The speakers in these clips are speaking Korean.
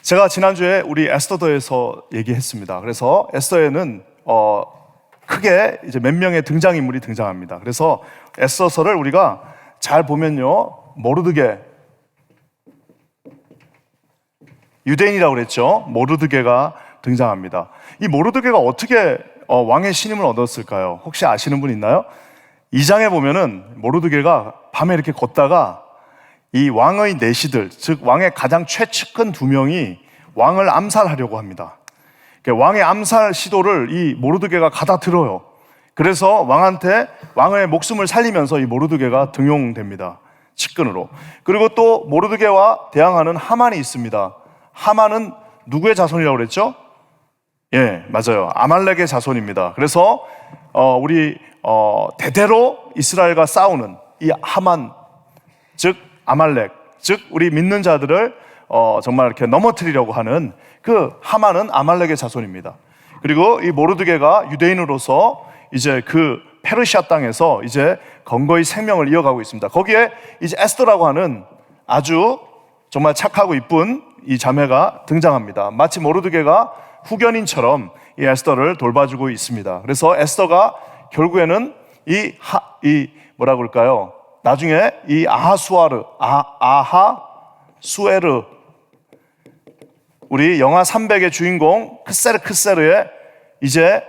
제가 지난주에 우리 에스더서에서 얘기했습니다. 그래서 에스더에는 크게 이제 몇 명의 등장인물이 등장합니다. 그래서 에스더서를 우리가 잘 보면요, 모르드게, 유대인이라고 그랬죠. 모르드게가 등장합니다. 이 모르드게가 어떻게 왕의 신임을 얻었을까요? 혹시 아시는 분 있나요? 2장에 보면은 모르드게가 밤에 이렇게 걷다가 이 왕의 내시들, 즉 왕의 가장 최측근 2명이 왕을 암살하려고 합니다. 왕의 암살 시도를 이 모르드게가 가다들어요. 그래서 왕한테 왕의 목숨을 살리면서 이 모르드게가 등용됩니다. 측근으로. 그리고 또 모르드게와 대항하는 하만이 있습니다. 하만은 누구의 자손이라고 그랬죠? 예, 맞아요. 아말렉의 자손입니다. 그래서 우리 대대로 이스라엘과 싸우는 이 하만, 즉 아말렉, 즉 우리 믿는 자들을 정말 이렇게 넘어뜨리려고 하는 그 하만은 아말렉의 자손입니다. 그리고 이 모르드게가 유대인으로서 이제 그 페르시아 땅에서 이제 건거의 생명을 이어가고 있습니다. 거기에 이제 에스더라고 하는 아주 정말 착하고 이쁜 이 자매가 등장합니다. 마치 모르드게가 후견인처럼 이 에스더를 돌봐주고 있습니다. 그래서 에스더가 결국에는 뭐라고 할까요? 나중에 이 아하수에르, 우리 영화 300의 주인공 크세르의 이제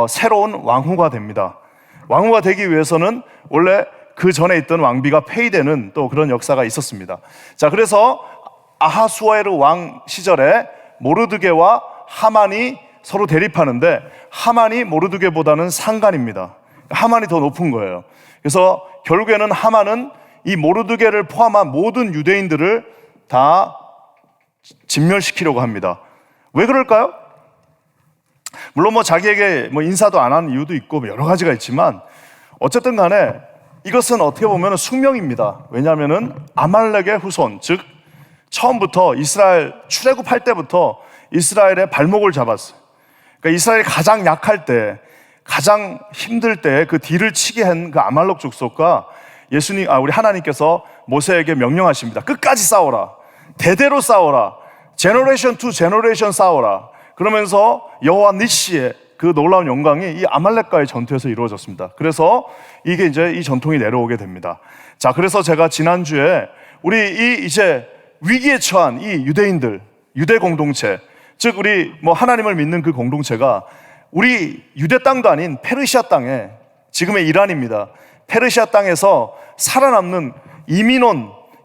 새로운 왕후가 됩니다. 왕후가 되기 위해서는 원래 그 전에 있던 왕비가 폐위되는 또 그런 역사가 있었습니다. 자, 그래서 아하수에르 왕 시절에 모르드게와 하만이 서로 대립하는데 하만이 모르드게보다는 상관입니다. 하만이 더 높은 거예요. 그래서 결국에는 하만은 이 모르드게를 포함한 모든 유대인들을 다 진멸시키려고 합니다. 왜 그럴까요? 물론 자기에게 인사도 안 하는 이유도 있고 여러 가지가 있지만 어쨌든 간에 이것은 어떻게 보면 숙명입니다. 왜냐하면은 아말렉의 후손, 즉 처음부터 이스라엘 출애굽할 때부터 이스라엘의 발목을 잡았어요. 그러니까 이스라엘이 가장 약할 때, 가장 힘들 때 그 뒤를 치게 한 그 아말렉 족속과 우리 하나님께서 모세에게 명령하십니다. 끝까지 싸워라. 대대로 싸워라. 제너레이션 투 제너레이션 싸워라. 그러면서 여호와 니시의 그 놀라운 영광이 이 아말렉과의 전투에서 이루어졌습니다. 그래서 이게 이제 이 전통이 내려오게 됩니다. 자, 그래서 제가 지난주에 우리 이제 위기에 처한 이 유대인들, 유대 공동체, 즉 우리 하나님을 믿는 그 공동체가 우리 유대 땅도 아닌 페르시아 땅에, 지금의 이란입니다. 페르시아 땅에서 살아남는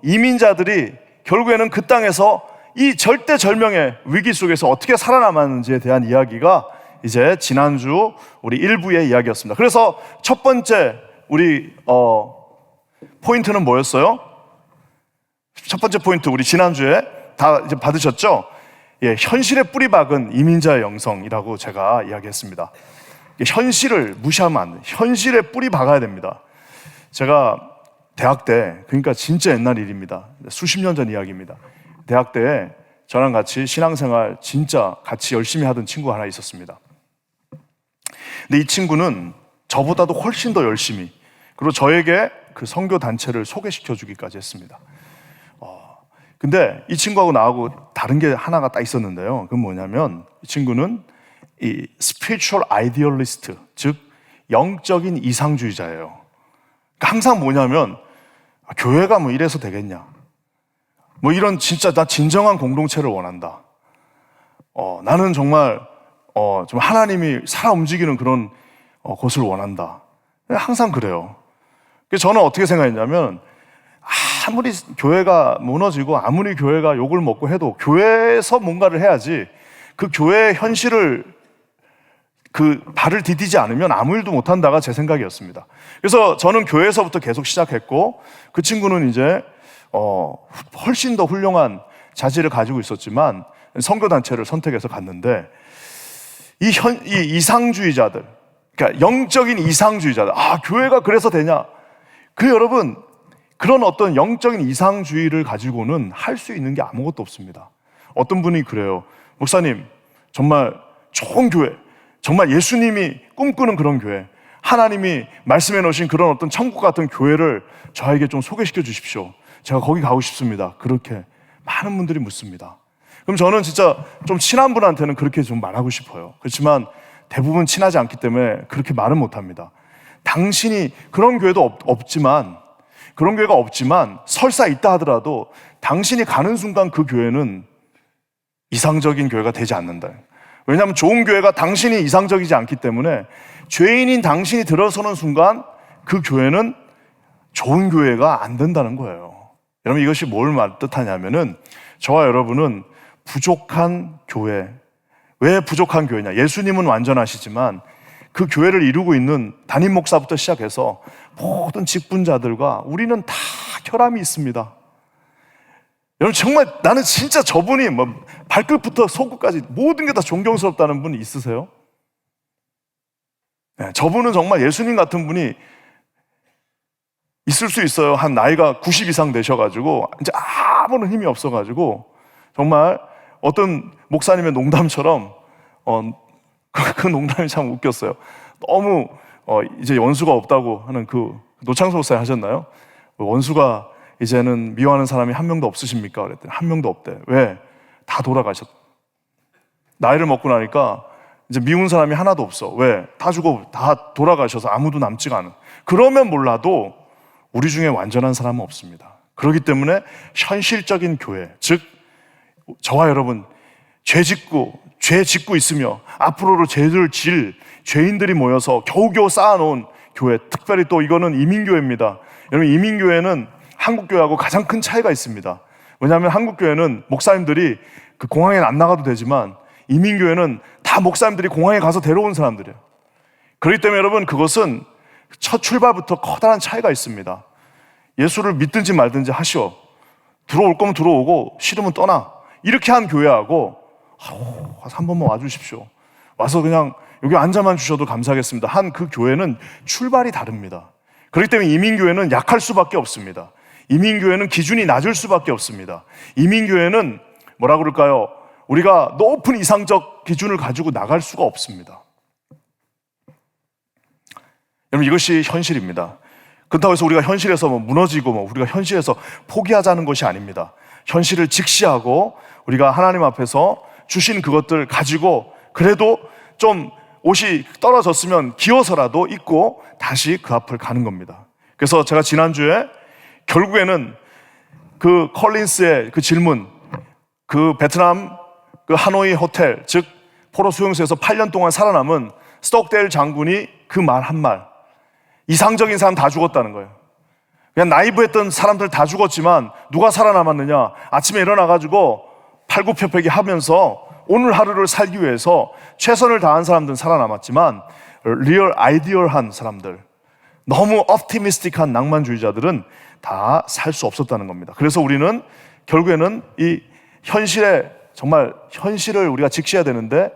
이민자들이 결국에는 그 땅에서 이 절대절명의 위기 속에서 어떻게 살아남았는지에 대한 이야기가 이제 지난주 우리 1부의 이야기였습니다. 그래서 첫 번째 우리 포인트는 뭐였어요? 첫 번째 포인트 우리 지난주에 다 이제 받으셨죠? 예, 현실의 뿌리 박은 이민자의 영성이라고 제가 이야기했습니다. 현실을 무시하면 안 돼요. 현실에 뿌리 박아야 됩니다. 제가 대학 때, 그러니까 진짜 옛날 일입니다. 수십 년 전 이야기입니다. 대학 때 저랑 같이 신앙생활 진짜 같이 열심히 하던 친구가 하나 있었습니다. 근데 이 친구는 저보다도 훨씬 더 열심히, 그리고 저에게 그 선교 단체를 소개시켜 주기까지 했습니다. 근데 이 친구하고 나하고 다른 게 하나가 딱 있었는데요. 그건 뭐냐면 이 친구는 이 spiritual idealist, 즉 영적인 이상주의자예요. 그러니까 항상 뭐냐면 교회가 이래서 되겠냐, 이런 진짜 나 진정한 공동체를 원한다. 나는 정말 좀 하나님이 살아 움직이는 그런 곳을 원한다. 항상 그래요. 그래서 저는 어떻게 생각했냐면 아무리 교회가 무너지고 아무리 교회가 욕을 먹고 해도 교회에서 뭔가를 해야지, 그 교회의 현실을 그 발을 디디지 않으면 아무 일도 못한다가 제 생각이었습니다. 그래서 저는 교회에서부터 계속 시작했고, 그 친구는 이제 훨씬 더 훌륭한 자질을 가지고 있었지만 선교단체를 선택해서 갔는데, 이 이상주의자들, 그러니까 영적인 이상주의자들, 교회가 그래서 되냐? 여러분, 그런 어떤 영적인 이상주의를 가지고는 할 수 있는 게 아무것도 없습니다. 어떤 분이 그래요. 목사님, 정말 좋은 교회, 정말 예수님이 꿈꾸는 그런 교회, 하나님이 말씀해 놓으신 그런 어떤 천국 같은 교회를 저에게 좀 소개시켜 주십시오. 제가 거기 가고 싶습니다. 그렇게 많은 분들이 묻습니다. 그럼 저는 진짜 좀 친한 분한테는 그렇게 좀 말하고 싶어요. 그렇지만 대부분 친하지 않기 때문에 그렇게 말은 못합니다. 당신이 그런 교회도 없지만, 그런 교회가 없지만 설사 있다 하더라도 당신이 가는 순간 그 교회는 이상적인 교회가 되지 않는다. 왜냐하면 좋은 교회가 당신이 이상적이지 않기 때문에 죄인인 당신이 들어서는 순간 그 교회는 좋은 교회가 안 된다는 거예요. 여러분, 이것이 뭘 뜻하냐면은 저와 여러분은 부족한 교회. 왜 부족한 교회냐? 예수님은 완전하시지만 그 교회를 이루고 있는 담임 목사부터 시작해서 모든 직분자들과 우리는 다 결함이 있습니다. 여러분, 정말 나는 진짜 저분이 발끝부터 손끝까지 모든 게 다 존경스럽다는 분이 있으세요? 네, 저분은 정말 예수님 같은 분이 있을 수 있어요. 한 나이가 90 이상 되셔가지고 이제 아무런 힘이 없어가지고 정말 어떤 목사님의 농담처럼 그 농담이 참 웃겼어요. 너무 이제 원수가 없다고 하는 그 노창석 목사님 하셨나요? 원수가 이제는 미워하는 사람이 한 명도 없으십니까? 그랬더니 한 명도 없대. 왜? 다 돌아가셨. 나이를 먹고 나니까 이제 미운 사람이 하나도 없어. 왜? 다 죽어, 다 돌아가셔서 아무도 남지가 않은. 그러면 몰라도 우리 중에 완전한 사람은 없습니다. 그렇기 때문에 현실적인 교회, 즉 저와 여러분 죄 짓고 있으며 앞으로도 죄를 질 죄인들이 모여서 겨우겨우 쌓아놓은 교회, 특별히 또 이거는 이민교회입니다. 여러분, 이민교회는 한국교회하고 가장 큰 차이가 있습니다. 왜냐하면 한국교회는 목사님들이 그 공항에 안 나가도 되지만 이민교회는 다 목사님들이 공항에 가서 데려온 사람들이에요. 그렇기 때문에 여러분, 그것은 첫 출발부터 커다란 차이가 있습니다. 예수를 믿든지 말든지 하시오. 들어올 거면 들어오고 싫으면 떠나. 이렇게 한 교회하고 한 번만 와주십시오. 와서 그냥 여기 앉아만 주셔도 감사하겠습니다. 한 그 교회는 출발이 다릅니다. 그렇기 때문에 이민교회는 약할 수밖에 없습니다. 이민교회는 기준이 낮을 수밖에 없습니다. 이민교회는 뭐라 그럴까요? 우리가 높은 이상적 기준을 가지고 나갈 수가 없습니다. 여러분, 이것이 현실입니다. 그렇다고 해서 우리가 현실에서 무너지고 우리가 현실에서 포기하자는 것이 아닙니다. 현실을 직시하고 우리가 하나님 앞에서 주신 그것들 가지고 그래도 좀 옷이 떨어졌으면 기어서라도 입고 다시 그 앞을 가는 겁니다. 그래서 제가 지난주에 결국에는 그 컬린스의 그 질문, 그 베트남 그 하노이 호텔, 즉 포로 수용소에서 8년 동안 살아남은 스톡데일 장군이 그 말 한 말, 이상적인 사람 다 죽었다는 거예요. 그냥 나이브했던 사람들 다 죽었지만 누가 살아남았느냐? 아침에 일어나가지고 팔굽혀펴기 하면서 오늘 하루를 살기 위해서 최선을 다한 사람들은 살아남았지만 리얼 아이디얼한 사람들, 너무 optimistic한 낭만주의자들은 다 살 수 없었다는 겁니다. 그래서 우리는 결국에는 이 현실에 정말 현실을 우리가 직시해야 되는데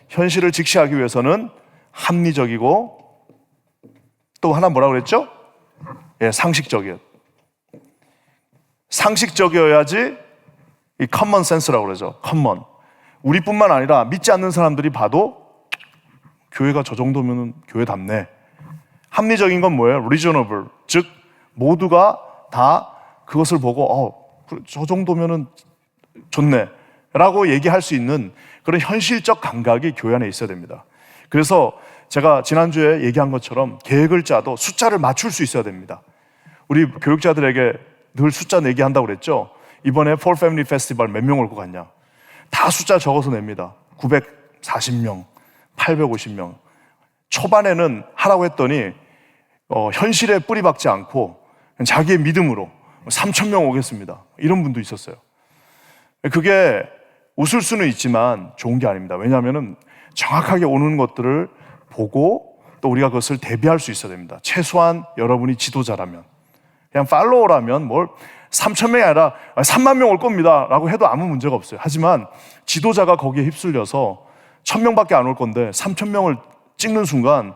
현실을 직시하기 위해서는 합리적이고 또 하나 뭐라고 그랬죠? 예, 상식적이어야지 이 커먼 센스라고 그러죠. 커먼. 우리뿐만 아니라 믿지 않는 사람들이 봐도 교회가 저 정도면 교회답네. 합리적인 건 뭐예요? reasonable. 즉 모두가 다 그것을 보고 저 정도면은 좋네 라고 얘기할 수 있는 그런 현실적 감각이 교회 안에 있어야 됩니다. 그래서 제가 지난주에 얘기한 것처럼 계획을 짜도 숫자를 맞출 수 있어야 됩니다. 우리 교육자들에게 늘 숫자 내기 한다고 그랬죠. 이번에 폴 패밀리 페스티벌 몇 명 올 것 같냐? 다 숫자 적어서 냅니다. 940명, 850명. 초반에는 하라고 했더니 현실에 뿌리 박지 않고 자기의 믿음으로 3,000명 오겠습니다. 이런 분도 있었어요. 그게 웃을 수는 있지만 좋은 게 아닙니다. 왜냐하면 정확하게 오는 것들을 보고 또 우리가 그것을 대비할 수 있어야 됩니다. 최소한 여러분이 지도자라면, 그냥 팔로워라면 3,000명이 아니라 3만 명 올 겁니다 라고 해도 아무 문제가 없어요. 하지만 지도자가 거기에 휩쓸려서 1,000명밖에 안 올 건데 3,000명을 찍는 순간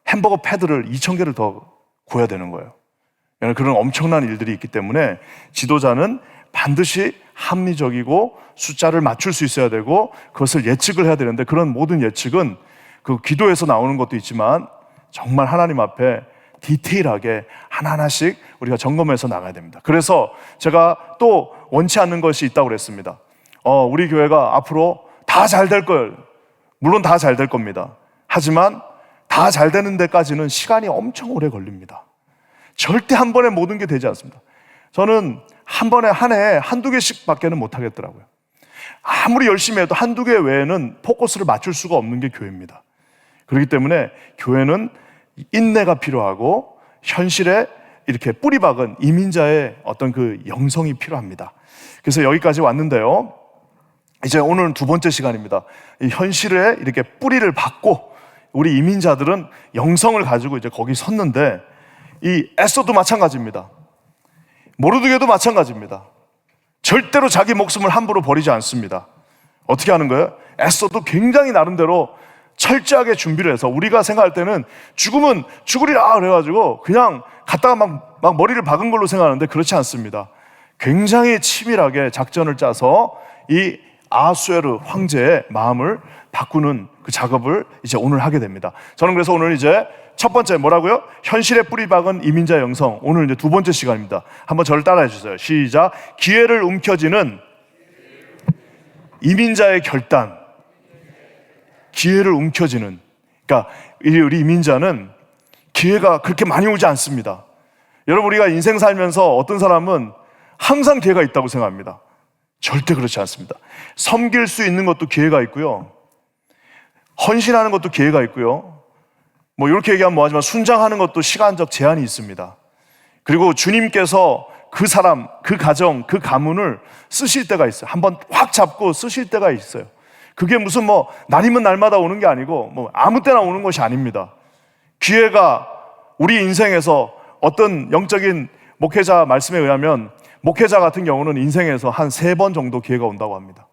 햄버거 패드를 2,000개를 더 구해야 되는 거예요. 그런 엄청난 일들이 있기 때문에 지도자는 반드시 합리적이고 숫자를 맞출 수 있어야 되고 그것을 예측을 해야 되는데 그런 모든 예측은 그 기도에서 나오는 것도 있지만 정말 하나님 앞에 디테일하게 하나하나씩 우리가 점검해서 나가야 됩니다. 그래서 제가 또 원치 않는 것이 있다고 그랬습니다. 우리 교회가 앞으로 다 잘 될 걸, 물론 다 잘 될 겁니다. 하지만 다 잘 되는 데까지는 시간이 엄청 오래 걸립니다. 절대 한 번에 모든 게 되지 않습니다. 저는 한 번에 한 해에 한두 개씩 밖에는 못 하겠더라고요. 아무리 열심히 해도 한두 개 외에는 포커스를 맞출 수가 없는 게 교회입니다. 그렇기 때문에 교회는 인내가 필요하고 현실에 이렇게 뿌리 박은 이민자의 어떤 그 영성이 필요합니다. 그래서 여기까지 왔는데요. 이제 오늘은 두 번째 시간입니다. 이 현실에 이렇게 뿌리를 박고 우리 이민자들은 영성을 가지고 이제 거기 섰는데, 이 에스더도 마찬가지입니다. 모르드게도 마찬가지입니다. 절대로 자기 목숨을 함부로 버리지 않습니다. 어떻게 하는 거예요? 에스더도 굉장히 나름대로 철저하게 준비를 해서, 우리가 생각할 때는 죽으면 죽으리라 그래가지고 그냥 갔다가 막 머리를 박은 걸로 생각하는데 그렇지 않습니다. 굉장히 치밀하게 작전을 짜서 이 아하수에르 황제의 마음을 바꾸는 그 작업을 이제 오늘 하게 됩니다. 저는 그래서 오늘 이제 첫 번째 뭐라고요? 현실에 뿌리 박은 이민자 영성. 오늘 이제 두 번째 시간입니다. 한번 저를 따라해 주세요. 시작. 기회를 움켜쥐는 이민자의 결단. 기회를 움켜쥐는. 그러니까 우리 이민자는 기회가 그렇게 많이 오지 않습니다. 여러분, 우리가 인생 살면서 어떤 사람은 항상 기회가 있다고 생각합니다. 절대 그렇지 않습니다. 섬길 수 있는 것도 기회가 있고요, 헌신하는 것도 기회가 있고요, 뭐 이렇게 얘기하면 뭐하지만 순장하는 것도 시간적 제한이 있습니다. 그리고 주님께서 그 사람, 그 가정, 그 가문을 쓰실 때가 있어요. 한번 확 잡고 쓰실 때가 있어요. 그게 무슨 뭐 날이면 날마다 오는 게 아니고 뭐 아무 때나 오는 것이 아닙니다. 기회가 우리 인생에서 어떤 영적인 목회자 말씀에 의하면 목회자 같은 경우는 인생에서 한 3번 정도 기회가 온다고 합니다.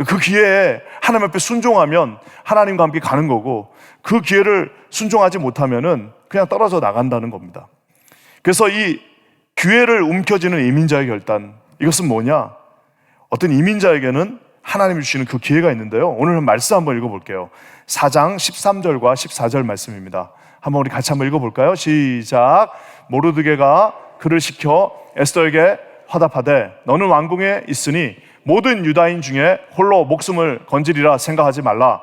그 기회에 하나님 앞에 순종하면 하나님과 함께 가는 거고, 그 기회를 순종하지 못하면은 그냥 떨어져 나간다는 겁니다. 그래서 이 기회를 움켜쥐는 이민자의 결단, 이것은 뭐냐? 어떤 이민자에게는 하나님이 주시는 그 기회가 있는데요. 오늘 말씀 한번 읽어볼게요. 4장 13절과 14절 말씀입니다. 한번 우리 같이 한번 읽어볼까요? 시작. 모르드게가 그를 시켜 에스더에게 화답하되 너는 왕궁에 있으니 모든 유다인 중에 홀로 목숨을 건지리라 생각하지 말라.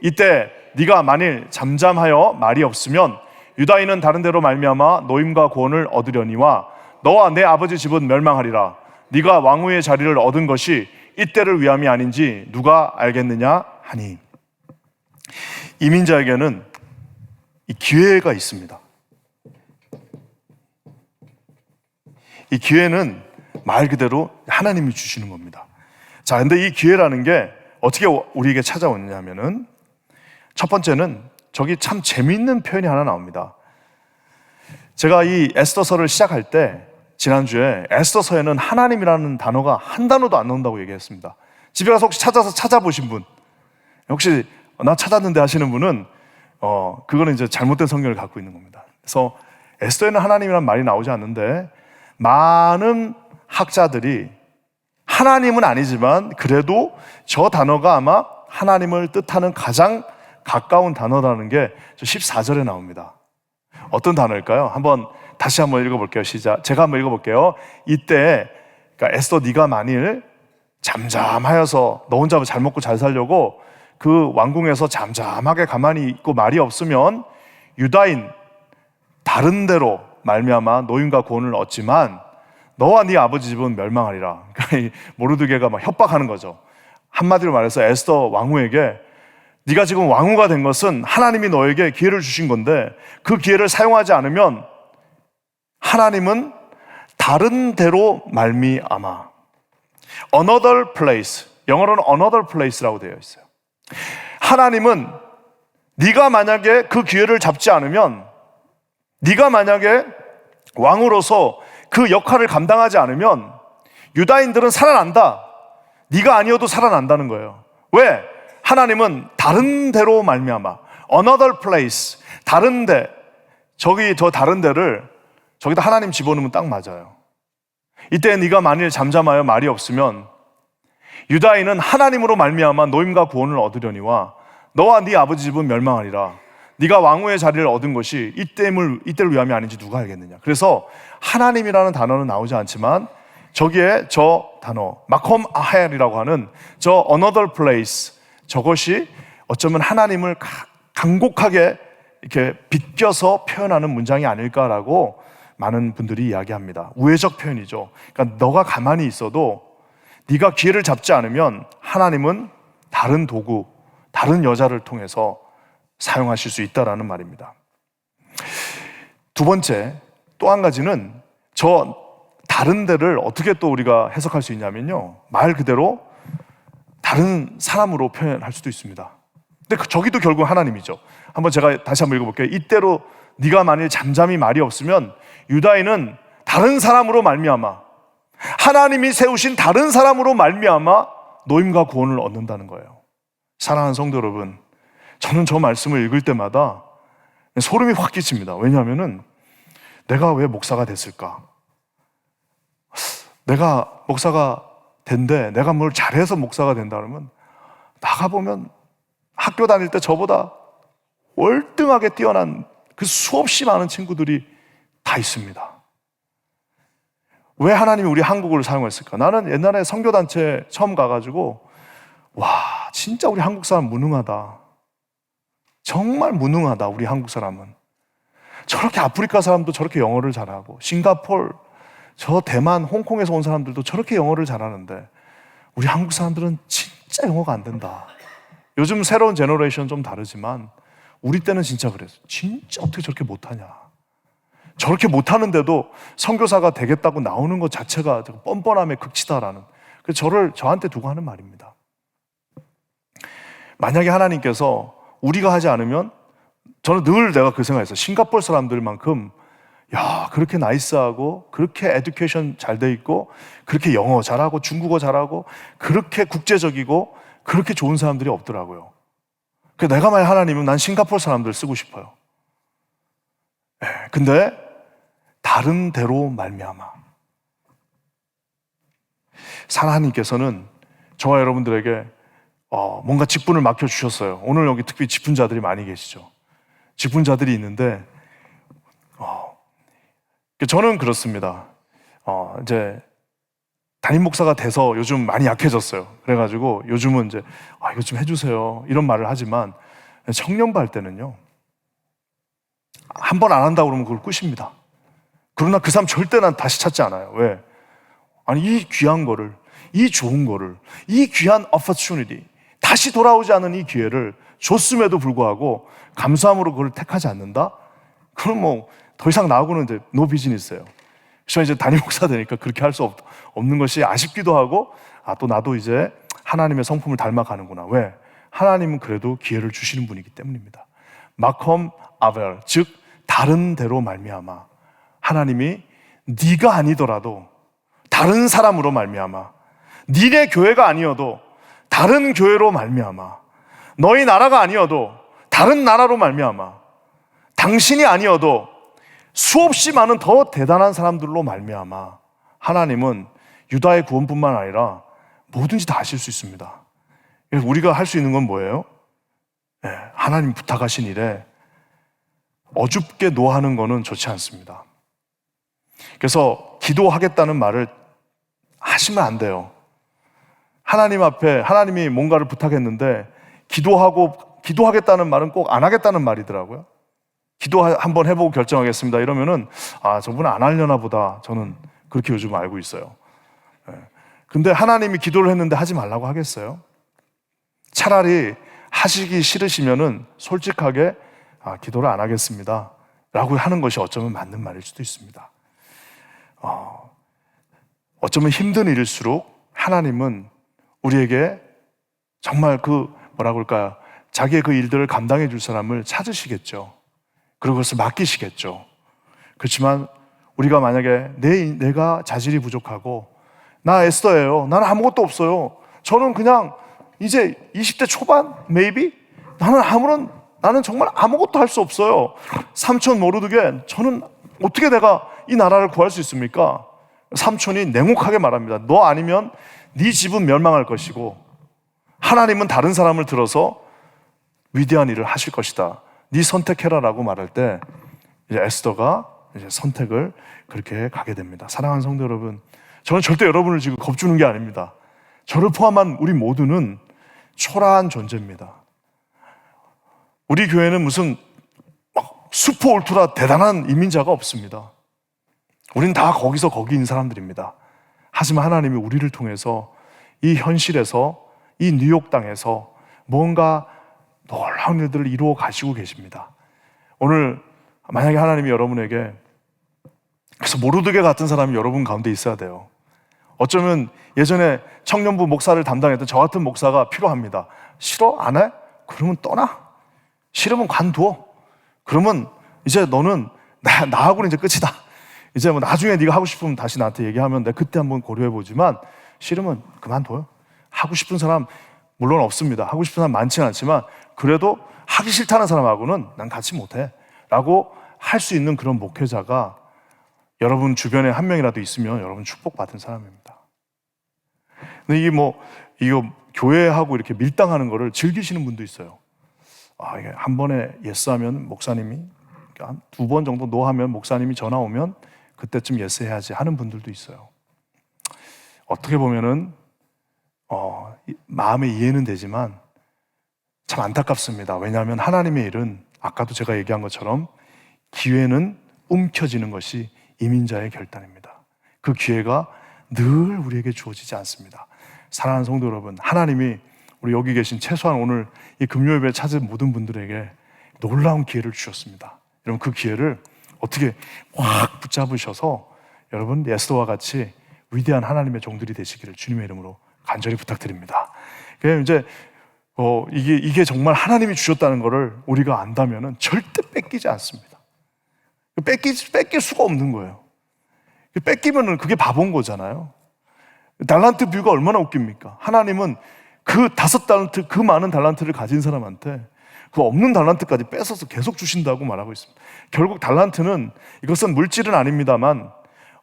이때 네가 만일 잠잠하여 말이 없으면 유다인은 다른 데로 말미암아 노임과 구원을 얻으려니와 너와 내 아버지 집은 멸망하리라. 네가 왕후의 자리를 얻은 것이 이때를 위함이 아닌지 누가 알겠느냐 하니. 이민자에게는 이 기회가 있습니다. 이 기회는 말 그대로 하나님이 주시는 겁니다. 자, 근데 이 기회라는 게 어떻게 우리에게 찾아오느냐면은, 첫 번째는 저기 참 재미있는 표현이 하나 나옵니다. 제가 이 에스더서를 시작할 때 지난주에 에스더서에는 하나님이라는 단어가 한 단어도 안 나온다고 얘기했습니다. 집에 가서 혹시 찾아보신 분, 혹시 나 찾았는데 하시는 분은 그거는 이제 잘못된 성경을 갖고 있는 겁니다. 그래서 에스더에는 하나님이라는 말이 나오지 않는데, 많은 학자들이 하나님은 아니지만 그래도 저 단어가 아마 하나님을 뜻하는 가장 가까운 단어라는 게 14절에 나옵니다. 어떤 단어일까요? 다시 한번 읽어볼게요. 시작. 제가 한번 읽어볼게요. 이때, 그러니까 에스더, 네가 만일 잠잠하여서 너 혼자 잘 먹고 잘 살려고 그 왕궁에서 잠잠하게 가만히 있고 말이 없으면 유다인 다른 데로 말미암아 노임과 구원을 얻지만 너와 네 아버지 집은 멸망하리라. 그러니까 모르드게가 막 협박하는 거죠. 한마디로 말해서 에스더 왕후에게 네가 지금 왕후가 된 것은 하나님이 너에게 기회를 주신 건데, 그 기회를 사용하지 않으면 하나님은 다른 데로 말미암아, another place, 영어로는 another place라고 되어 있어요. 하나님은 네가 만약에 그 기회를 잡지 않으면, 네가 만약에 왕으로서 그 역할을 감당하지 않으면 유다인들은 살아난다. 네가 아니어도 살아난다는 거예요. 왜? 하나님은 다른 데로 말미암아, another place, 다른 데, 저 다른 데를 저기다 하나님 집어넣으면 딱 맞아요. 이때 네가 만일 잠잠하여 말이 없으면 유다인은 하나님으로 말미암아 노임과 구원을 얻으려니와 너와 네 아버지 집은 멸망하리라. 네가 왕후의 자리를 얻은 것이 이때를 위함이 아닌지 누가 알겠느냐. 그래서 하나님이라는 단어는 나오지 않지만 저기에 저 단어 마콤 아헬이라고 하는 저 another place, 저것이 어쩌면 하나님을 간곡하게 이렇게 비껴서 표현하는 문장이 아닐까라고 많은 분들이 이야기합니다. 우회적 표현이죠. 그러니까 너가 가만히 있어도 네가 기회를 잡지 않으면 하나님은 다른 도구, 다른 여자를 통해서 사용하실 수 있다라는 말입니다. 두 번째, 또 한 가지는 저 다른 데를 어떻게 또 우리가 해석할 수 있냐면요, 말 그대로 다른 사람으로 표현할 수도 있습니다. 근데 저기도 결국 하나님이죠. 제가 다시 한번 읽어볼게요. 이때로 네가 만일 잠잠히 말이 없으면 유다인은 다른 사람으로 말미암아, 하나님이 세우신 다른 사람으로 말미암아 노임과 구원을 얻는다는 거예요. 사랑하는 성도 여러분, 저는 저 말씀을 읽을 때마다 소름이 확 끼칩니다. 왜냐하면은 내가 왜 목사가 됐을까? 내가 목사가 된데 내가 뭘 잘해서 목사가 된다 그러면 나가보면 학교 다닐 때 저보다 월등하게 뛰어난 그 수없이 많은 친구들이 다 있습니다. 왜 하나님이 우리 한국을 사용했을까? 나는 옛날에 선교단체 처음 가가지고 와, 진짜 우리 한국 사람 무능하다. 정말 무능하다, 우리 한국 사람은. 저렇게 아프리카 사람도 저렇게 영어를 잘하고, 싱가포르, 저 대만, 홍콩에서 온 사람들도 저렇게 영어를 잘하는데 우리 한국 사람들은 진짜 영어가 안 된다. 요즘 새로운 제너레이션 좀 다르지만 우리 때는 진짜 그랬어요. 진짜 어떻게 저렇게 못하냐. 저렇게 못하는데도 선교사가 되겠다고 나오는 것 자체가 뻔뻔함의 극치다라는, 그래서 저한테 두고 하는 말입니다. 만약에 하나님께서 우리가 하지 않으면, 저는 늘 내가 그 생각했어요. 싱가포르 사람들만큼 그렇게 나이스하고 그렇게 에듀케이션 잘 돼 있고 그렇게 영어 잘하고 중국어 잘하고 그렇게 국제적이고 그렇게 좋은 사람들이 없더라고요. 그래서 내가 만약 하나님은 난 싱가포르 사람들 쓰고 싶어요. 근데 다른 데로 말미암아, 하나님께서는 저와 여러분들에게 뭔가 직분을 맡겨주셨어요. 오늘 여기 특히 직분자들이 많이 계시죠. 직분자들이 있는데 저는 그렇습니다. 이제 담임 목사가 돼서 요즘 많이 약해졌어요. 그래가지고 요즘은 이제 이거 좀 해주세요 이런 말을 하지만, 청년부 할 때는요, 한 번 안 한다고 그러면 그걸 꾸십니다. 그러나 그 사람 절대 난 다시 찾지 않아요. 왜? 아니, 이 귀한 거를, 이 좋은 거를, 이 귀한 opportunity, 다시 돌아오지 않은 이 기회를 줬음에도 불구하고 감사함으로 그걸 택하지 않는다? 그럼 뭐 더 이상 나하고는 이제 노 비즈니스예요. 그래서 이제 담임 목사 되니까 그렇게 할 수 없는 것이 아쉽기도 하고, 또 나도 이제 하나님의 성품을 닮아가는구나. 왜? 하나님은 그래도 기회를 주시는 분이기 때문입니다. 마컴 아벨, 즉 다른 데로 말미암아, 하나님이 네가 아니더라도 다른 사람으로 말미암아, 니네 교회가 아니어도 다른 교회로 말미암아, 너희 나라가 아니어도 다른 나라로 말미암아, 당신이 아니어도 수없이 많은 더 대단한 사람들로 말미암아 하나님은 유다의 구원뿐만 아니라 뭐든지 다 하실 수 있습니다. 그래서 우리가 할 수 있는 건 뭐예요? 하나님 부탁하신 일에 어줍게 노하는 거는 좋지 않습니다. 그래서 기도하겠다는 말을 하시면 안 돼요. 하나님 앞에 하나님이 뭔가를 부탁했는데 기도하겠다는 말은 꼭 안 하겠다는 말이더라고요. 기도 한번 해보고 결정하겠습니다 이러면은 저분은 안 하려나 보다, 저는 그렇게 요즘 알고 있어요. 근데 하나님이 기도를 했는데 하지 말라고 하겠어요? 차라리 하시기 싫으시면은 솔직하게 기도를 안 하겠습니다 라고 하는 것이 어쩌면 맞는 말일 수도 있습니다. 어쩌면 힘든 일일수록 하나님은 우리에게 정말 뭐라고 할까요? 자기의 그 일들을 감당해 줄 사람을 찾으시겠죠. 그리고 그것을 맡기시겠죠. 그렇지만 우리가 만약에 내가 자질이 부족하고, 나 에스더예요, 나는 아무것도 없어요, 저는 그냥 이제 20대 초반 maybe, 나는 정말 아무것도 할 수 없어요, 삼촌 모르드게 저는 어떻게 내가 이 나라를 구할 수 있습니까? 삼촌이 냉혹하게 말합니다. 너 아니면 네 집은 멸망할 것이고 하나님은 다른 사람을 들어서 위대한 일을 하실 것이다. 네 선택해라라고 말할 때 이제 에스더가 이제 선택을 그렇게 가게 됩니다. 사랑하는 성도 여러분, 저는 절대 여러분을 지금 겁주는 게 아닙니다. 저를 포함한 우리 모두는 초라한 존재입니다. 우리 교회는 무슨 슈퍼 울트라 대단한 이민자가 없습니다. 우린 다 거기서 거기인 사람들입니다. 하지만 하나님이 우리를 통해서 이 현실에서, 이 뉴욕 땅에서 뭔가 놀라운 일들을 이루어 가시고 계십니다. 오늘 만약에 하나님이 여러분에게, 그래서 모르드게 같은 사람이 여러분 가운데 있어야 돼요. 어쩌면 예전에 청년부 목사를 담당했던 저 같은 목사가 필요합니다. 싫어? 안 해? 그러면 떠나. 싫으면 관둬. 그러면 이제 너는 나하고는 이제 끝이다. 이제 뭐 나중에 네가 하고 싶으면 다시 나한테 얘기하면 내가 그때 한번 고려해보지만 싫으면 그만둬요. 하고 싶은 사람 물론 없습니다. 하고 싶은 사람 많지는 않지만 그래도 하기 싫다는 사람하고는 난 같이 못해 라고 할 수 있는 그런 목회자가 여러분 주변에 한 명이라도 있으면 여러분 축복받은 사람입니다. 근데 이거 교회하고 이렇게 밀당하는 거를 즐기시는 분도 있어요. 이게 한 번에 예스하면 목사님이, 한 2번 정도 노하면 목사님이 전화 오면 그때쯤 예스해야지 하는 분들도 있어요. 어떻게 보면은 마음의 이해는 되지만 참 안타깝습니다. 왜냐하면 하나님의 일은 아까도 제가 얘기한 것처럼 기회는 움켜쥐는 것이 이민자의 결단입니다. 그 기회가 늘 우리에게 주어지지 않습니다. 사랑하는 성도 여러분, 하나님이 우리 여기 계신 최소한 오늘 이 금요일에 찾은 모든 분들에게 놀라운 기회를 주셨습니다. 여러분 그 기회를 어떻게 확 붙잡으셔서 여러분 에스더와 같이 위대한 하나님의 종들이 되시기를 주님의 이름으로 간절히 부탁드립니다. 그냥 이제 이게 정말 하나님이 주셨다는 것을 우리가 안다면은 절대 뺏기지 않습니다. 뺏길 수가 없는 거예요. 뺏기면은 그게 바본 거잖아요. 달란트 뷰가 얼마나 웃깁니까? 하나님은 그 5달란트, 그 많은 달란트를 가진 사람한테 그 없는 달란트까지 뺏어서 계속 주신다고 말하고 있습니다. 결국 달란트는, 이것은 물질은 아닙니다만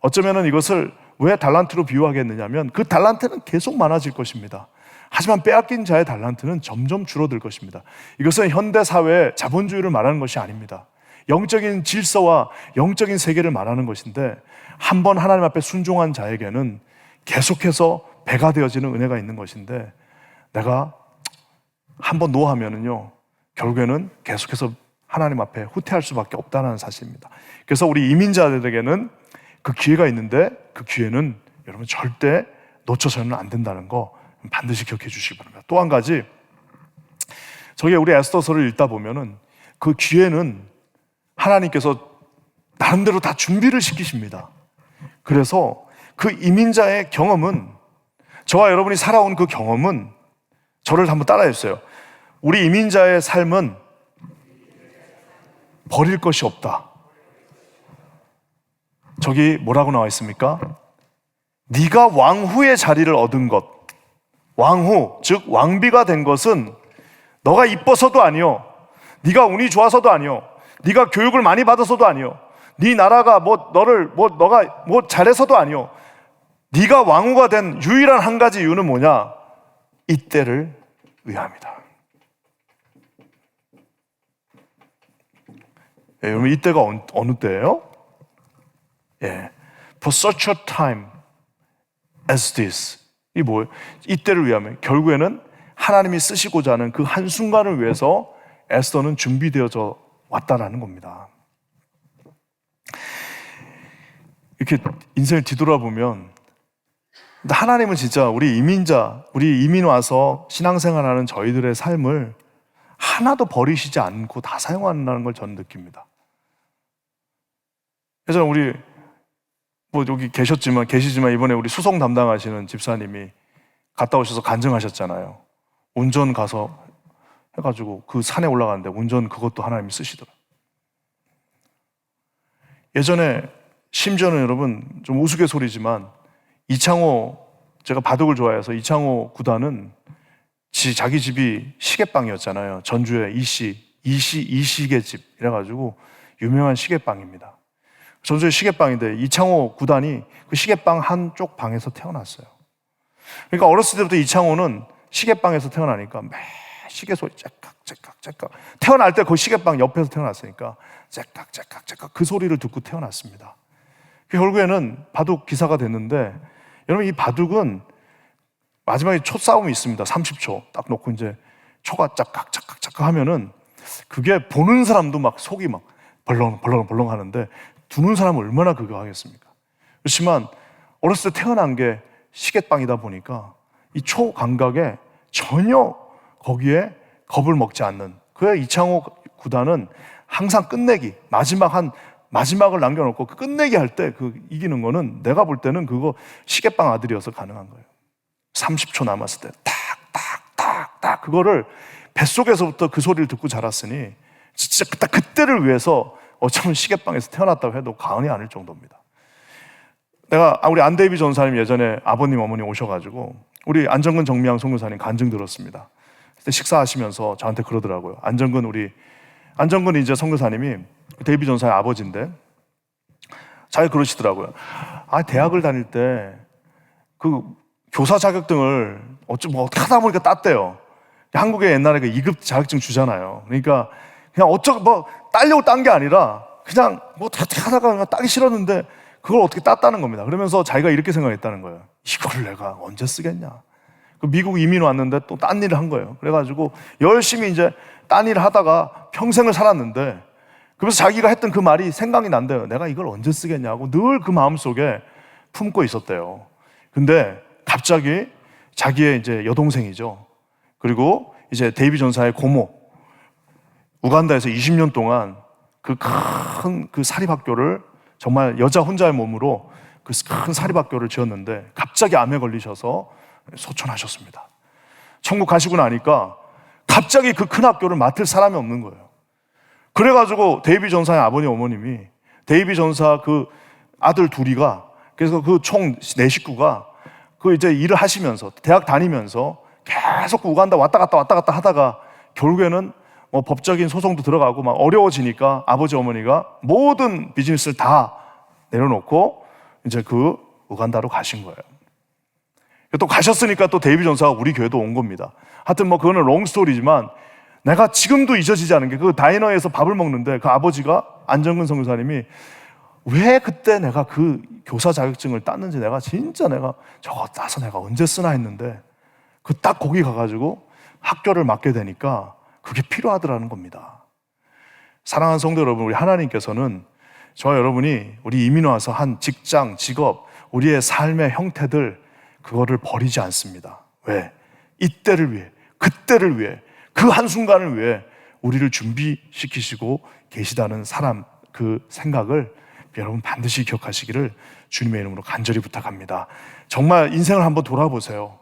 어쩌면은 이것을 왜 달란트로 비유하겠느냐면 그 달란트는 계속 많아질 것입니다. 하지만 빼앗긴 자의 달란트는 점점 줄어들 것입니다. 이것은 현대 사회의 자본주의를 말하는 것이 아닙니다. 영적인 질서와 영적인 세계를 말하는 것인데, 한번 하나님 앞에 순종한 자에게는 계속해서 배가 되어지는 은혜가 있는 것인데, 내가 한번 노하면은요 결국에는 계속해서 하나님 앞에 후퇴할 수밖에 없다는 사실입니다. 그래서 우리 이민자들에게는 그 기회가 있는데 그 기회는 여러분 절대 놓쳐서는 안 된다는 거 반드시 기억해 주시기 바랍니다. 또 한 가지, 저기 우리 에스더서를 읽다 보면은 그 기회는 하나님께서 나름대로 다 준비를 시키십니다. 그래서 그 이민자의 경험은, 저와 여러분이 살아온 그 경험은, 저를 한번 따라해 주세요. 우리 이민자의 삶은 버릴 것이 없다. 저기 뭐라고 나와 있습니까? 네가 왕후의 자리를 얻은 것, 왕후, 즉 왕비가 된 것은 너가 이뻐서도 아니요, 네가 운이 좋아서도 아니요, 네가 교육을 많이 받아서도 아니요, 네 나라가 너가 잘해서도 아니요, 네가 왕후가 된 유일한 한 가지 이유는 뭐냐? 이때를 위함이다. 여러분 이때가 어느 때예요? For such a time as this. 이 뭐예요? 이때를 위하면 결국에는 하나님이 쓰시고자 하는 그 한순간을 위해서 에스더는 준비되어져 왔다라는 겁니다. 이렇게 인생을 뒤돌아보면 하나님은 진짜 우리 이민 와서 신앙생활하는 저희들의 삶을 하나도 버리시지 않고 다 사용한다는 걸 저는 느낍니다. 그래서 우리 여기 계시지만 이번에 우리 수송 담당하시는 집사님이 갔다 오셔서 간증하셨잖아요. 운전 가서 해가지고 그 산에 올라가는데 운전 그것도 하나님이 쓰시더라고요. 예전에 심지어는 여러분 좀 우스갯소리지만 이창호, 제가 바둑을 좋아해서 이창호 구단은 자기 집이 시계방이었잖아요. 전주에 이시계 집 이래가지고 유명한 시계방입니다. 전주의 시계방인데 이창호 구단이 그 시계방 한쪽 방에서 태어났어요. 그러니까 어렸을 때부터 이창호는 시계방에서 태어나니까 매 시계 소리 째깍 태어날 때 그 시계방 옆에서 태어났으니까 째깍 그 소리를 듣고 태어났습니다. 결국에는 바둑 기사가 됐는데 여러분, 이 바둑은 마지막에 초 싸움이 있습니다. 30초 딱 놓고 이제 초가 짝깍 하면은 그게 보는 사람도 막 속이 막 벌렁 하는데 두는 사람은 얼마나 그거 하겠습니까? 그렇지만 어렸을 때 태어난 게 시계빵이다 보니까 이 초 감각에 전혀 거기에 겁을 먹지 않는, 그의 이창호 구단은 항상 끝내기, 마지막을 남겨놓고 그 끝내기 할 때 그 이기는 거는 내가 볼 때는 그거 시계빵 아들이어서 가능한 거예요. 30초 남았을 때 딱 그거를 뱃속에서부터 그 소리를 듣고 자랐으니 진짜 딱 그때를 위해서 어쩌면 시계빵에서 태어났다고 해도 과언이 아닐 정도입니다. 우리 안대비 전사님 예전에 아버님 어머니 오셔가지고 우리 안정근 정미양 선교사님 간증 들었습니다. 그때 식사하시면서 저한테 그러더라고요. 안정근 이제 선교사님이 데이비 전사의 아버지인데 잘 그러시더라고요. 대학을 다닐 때 그 교사 자격증을 어떻게 하다 보니까 땄대요. 한국에 옛날에 그 2급 자격증 주잖아요. 그러니까 그냥 따려고 딴 게 아니라 그냥 어떻게 하다가 그냥 따기 싫었는데 그걸 어떻게 땄다는 겁니다. 그러면서 자기가 이렇게 생각했다는 거예요. 이걸 내가 언제 쓰겠냐. 미국 이민 왔는데 또 딴 일을 한 거예요. 그래가지고 열심히 이제 딴 일을 하다가 평생을 살았는데, 그래서 자기가 했던 그 말이 생각이 난대요. 내가 이걸 언제 쓰겠냐고 늘 그 마음속에 품고 있었대요. 근데 갑자기 자기의 이제 여동생이죠. 그리고 이제 데이비 전사의 고모, 우간다에서 20년 동안 그 큰 그 사립학교를 정말 여자 혼자의 몸으로 그 큰 사립학교를 지었는데 갑자기 암에 걸리셔서 소천하셨습니다. 천국 가시고 나니까 갑자기 그 큰 학교를 맡을 사람이 없는 거예요. 그래가지고 데이비 전사의 아버님 어머님이 데이비 전사 그 아들 둘이가, 그래서 그 총 4식구가 그 이제 일을 하시면서 대학 다니면서 계속 우간다 왔다 갔다 하다가 결국에는 법적인 소송도 들어가고 막 어려워지니까 아버지 어머니가 모든 비즈니스를 다 내려놓고 이제 그 우간다로 가신 거예요. 또 가셨으니까 또 데이비 전사가 우리 교회도 온 겁니다. 하여튼 그거는 롱스토리지만 내가 지금도 잊어지지 않은 게 그 다이너에서 밥을 먹는데 그 아버지가 안정근 선교사님이 왜 그때 내가 그 교사 자격증을 땄는지 내가 저거 따서 내가 언제 쓰나 했는데 그 딱 거기 가가지고 학교를 맡게 되니까 그게 필요하더라는 겁니다. 사랑하는 성도 여러분, 우리 하나님께서는 저와 여러분이 우리 이민 와서 한 직장, 직업, 우리의 삶의 형태들 그거를 버리지 않습니다. 왜? 이때를 위해, 그때를 위해, 그 한순간을 위해 우리를 준비시키시고 계시다는 그 생각을 여러분 반드시 기억하시기를 주님의 이름으로 간절히 부탁합니다. 정말 인생을 한번 돌아보세요.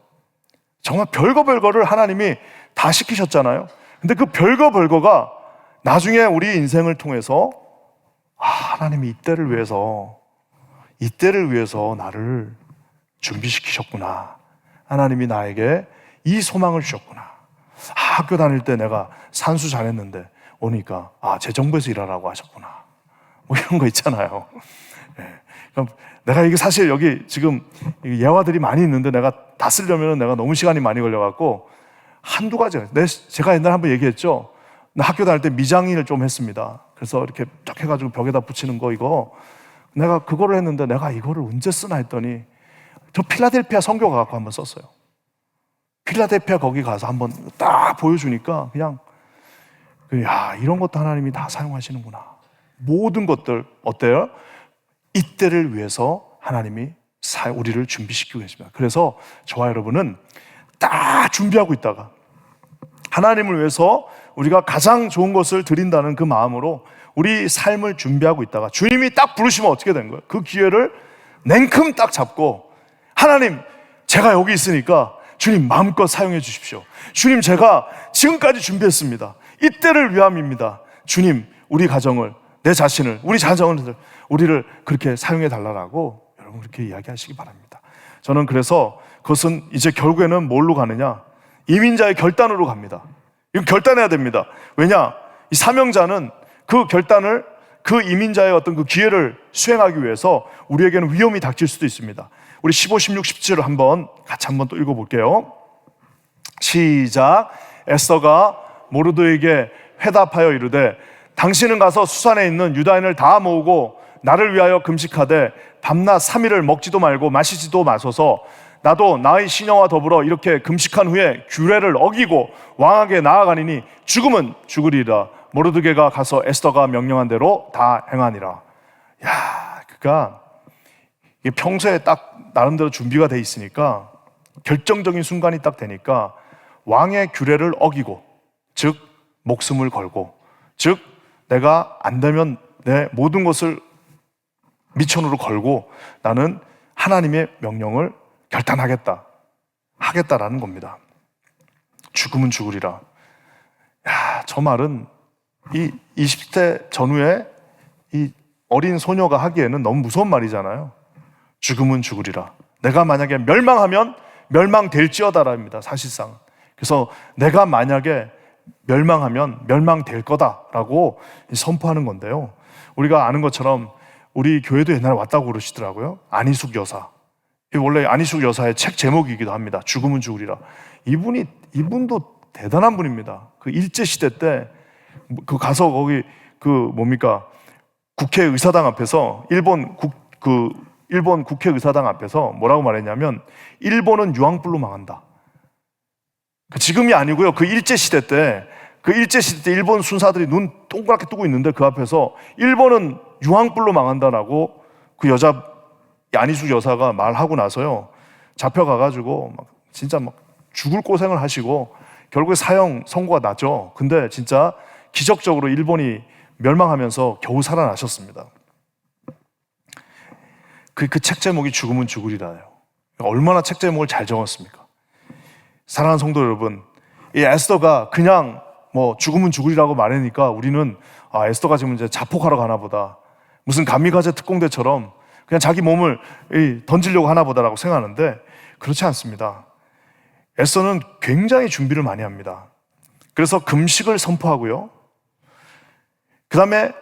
정말 별거를 하나님이 다 시키셨잖아요. 근데 그 별거가 나중에 우리 인생을 통해서 하나님이 이때를 위해서 나를 준비시키셨구나. 하나님이 나에게 이 소망을 주셨구나. 학교 다닐 때 내가 산수 잘했는데 오니까 재정부에서 일하라고 하셨구나. 이런 거 있잖아요. 그럼 내가 이게 사실 여기 지금 예화들이 많이 있는데 내가 다 쓰려면 내가 너무 시간이 많이 걸려갖고 한두 가지. 제가 옛날에 한번 얘기했죠. 나 학교 다닐 때 미장인을 좀 했습니다. 그래서 이렇게 쫙 해가지고 벽에다 붙이는 거 이거 내가 그거를 했는데 내가 이거를 언제 쓰나 했더니 저 필라델피아 선교가 갖고 한번 썼어요. 필라델피아 거기 가서 한번 딱 보여주니까 그냥 이런 것도 하나님이 다 사용하시는구나. 모든 것들 어때요? 이때를 위해서 하나님이 우리를 준비시키고 계십니다. 그래서 저와 여러분은 딱 준비하고 있다가 하나님을 위해서 우리가 가장 좋은 것을 드린다는 그 마음으로 우리 삶을 준비하고 있다가 주님이 딱 부르시면 어떻게 된 거예요? 그 기회를 냉큼 딱 잡고 하나님, 제가 여기 있으니까 주님 마음껏 사용해 주십시오. 주님, 제가 지금까지 준비했습니다. 이때를 위함입니다. 주님, 우리 가정을, 내 자신을, 우리 자녀를, 우리를 그렇게 사용해 달라고 여러분 그렇게 이야기하시기 바랍니다. 저는 그래서 그것은 이제 결국에는 뭘로 가느냐? 이민자의 결단으로 갑니다. 이건 결단해야 됩니다. 왜냐? 이 사명자는 그 결단을, 그 이민자의 어떤 그 기회를 수행하기 위해서 우리에게는 위험이 닥칠 수도 있습니다. 우리 15, 16, 17을 같이 한번 또 읽어볼게요. 시작. 에스더가 모르드에게 회답하여 이르되 당신은 가서 수산에 있는 유다인을 다 모으고 나를 위하여 금식하되 밤낮 3일을 먹지도 말고 마시지도 마소서. 나도 나의 시녀와 더불어 이렇게 금식한 후에 규례를 어기고 왕에게 나아가니니 죽음은 죽으리라. 모르드게가 가서 에스더가 명령한 대로 다 행하니라. 야, 그러니까 이게 평소에 딱 나름대로 준비가 돼 있으니까 결정적인 순간이 딱 되니까 왕의 규례를 어기고, 즉 목숨을 걸고, 즉 내가 안 되면 내 모든 것을 미천으로 걸고 나는 하나님의 명령을 결단하겠다, 하겠다라는 겁니다. 죽으면 죽으리라. 야, 저 말은 이 20대 전후에 이 어린 소녀가 하기에는 너무 무서운 말이잖아요. 죽으면 죽으리라. 내가 만약에 멸망하면 멸망될지어다랍니다, 사실상. 그래서 내가 만약에 멸망하면 멸망될 거다라고 선포하는 건데요. 우리가 아는 것처럼 우리 교회도 옛날에 왔다고 그러시더라고요. 안희숙 여사. 원래 안희숙 여사의 책 제목이기도 합니다. 죽으면 죽으리라. 이분도 대단한 분입니다. 그 일제시대 때 그 가서 거기 국회의사당 앞에서 일본 국회의사당 앞에서 뭐라고 말했냐면 일본은 유황불로 망한다. 지금이 아니고요. 그 일제시대 때 일본 순사들이 눈 동그랗게 뜨고 있는데 그 앞에서 일본은 유황불로 망한다라고 그 여자 안희숙 여사가 말하고 나서요. 잡혀가가지고 진짜 죽을 고생을 하시고 결국에 사형 선고가 났죠. 근데 진짜 기적적으로 일본이 멸망하면서 겨우 살아나셨습니다. 그 책 제목이 죽으면 죽으리라요. 얼마나 책 제목을 잘 적었습니까? 사랑하는 성도 여러분, 이 에스더가 그냥 죽으면 죽으리라고 말하니까 우리는 에스더가 지금 이제 자폭하러 가나 보다, 무슨 감미가제 특공대처럼 그냥 자기 몸을 던지려고 하나 보다라고 생각하는데 그렇지 않습니다. 에스더는 굉장히 준비를 많이 합니다. 그래서 금식을 선포하고요. 그 다음에